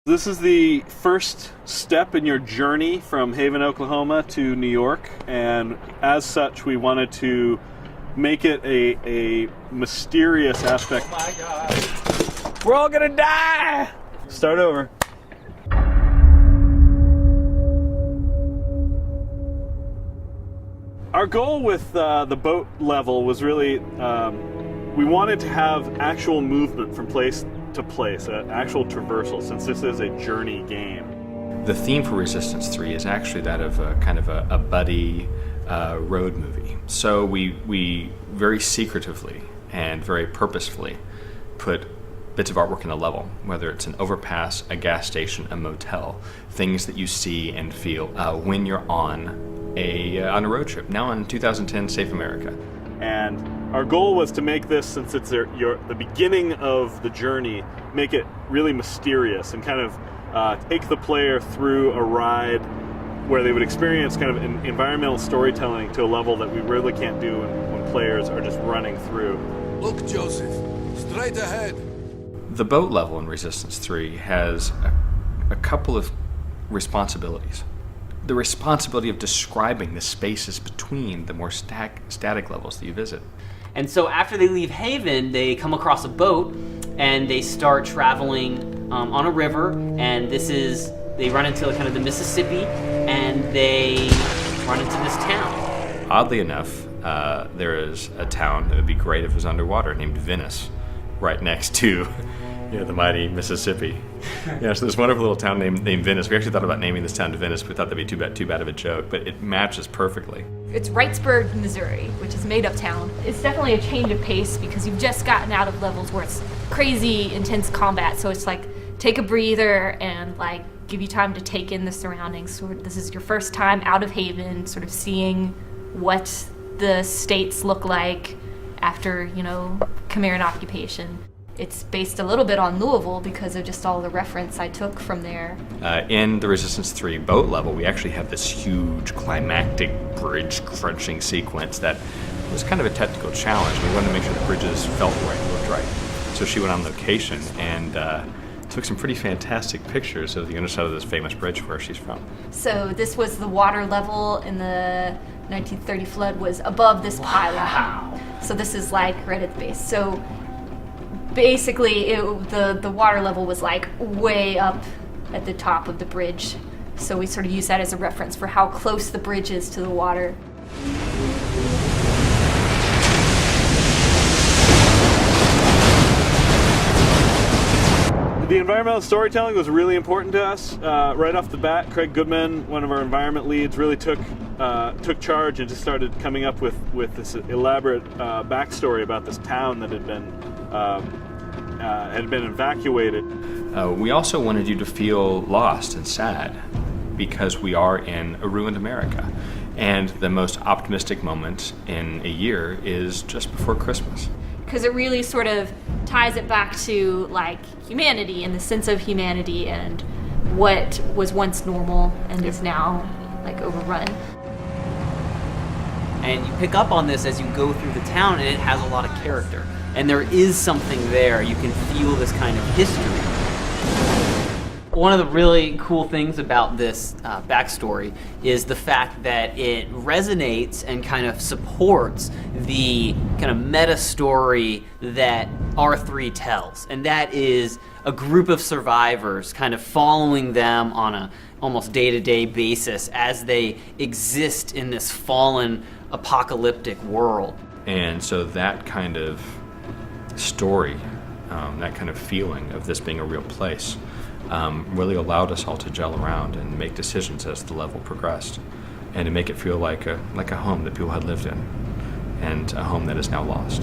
This is the first step in your journey from Haven, Oklahoma to New York, and as such we wanted to make it a mysterious aspect. Oh my God. We're all gonna die! Start over. Our goal with the boat level was really, we wanted to have actual movement from place to place, actual traversal, since this is a journey game. The theme for Resistance 3 is actually that of a kind of a buddy road movie. So we very secretively and very purposefully put bits of artwork in the level, whether it's an overpass, a gas station, a motel, things that you see and feel when you're on a road trip. Now in 2010 Safe America. And our goal was to make this, since it's the beginning of the journey, make it really mysterious and kind of take the player through a ride where they would experience kind of environmental storytelling to a level that we really can't do when players are just running through. Look, Joseph, straight ahead. The boat level in Resistance 3 has a couple of responsibilities. The responsibility of describing the spaces between the more static levels that you visit. And so after they leave Haven, they come across a boat and they start traveling on a river, and they run into kind of the Mississippi, and they run into this town. Oddly enough, there is a town that would be great if it was underwater named Venice, right next to the mighty Mississippi. So this wonderful little town named Venice. We actually thought about naming this town to Venice, but we thought that'd be too bad of a joke, but it matches perfectly. It's Wrightsburg, Missouri, which is a made-up town. It's definitely a change of pace because you've just gotten out of levels where it's crazy, intense combat, so it's like take a breather and like give you time to take in the surroundings. So this is your first time out of Haven, sort of seeing what the states look like after, Khmer occupation. It's based a little bit on Louisville because of just all the reference I took from there. In the Resistance 3 boat level, we actually have this huge climactic bridge crunching sequence that was kind of a technical challenge. We wanted to make sure the bridges felt right, looked right. So she went on location and took some pretty fantastic pictures of the underside of this famous bridge where she's from. So this was the water level in the 1930 flood was above this pylon. So this is like right at the base. So basically, the water level was like way up at the top of the bridge. So we sort of use that as a reference for how close the bridge is to the water. The environmental storytelling was really important to us. Right off the bat, Craig Goodman, one of our environment leads, really took charge and just started coming up with this elaborate backstory about this town that had been evacuated. We also wanted you to feel lost and sad because we are in a ruined America. And the most optimistic moment in a year is just before Christmas. Because it really sort of ties it back to like humanity and the sense of humanity and what was once normal and is now like overrun. And you pick up on this as you go through the town, and it has a lot of character. And there is something there. You can feel this kind of history. One of the really cool things about this backstory is the fact that it resonates and kind of supports the kind of meta story that R3 tells. And that is a group of survivors kind of following them on a almost day-to-day basis as they exist in this fallen apocalyptic world. And so that kind of story, that kind of feeling of this being a real place, really allowed us all to gel around and make decisions as the level progressed, and to make it feel like a home that people had lived in, and a home that is now lost.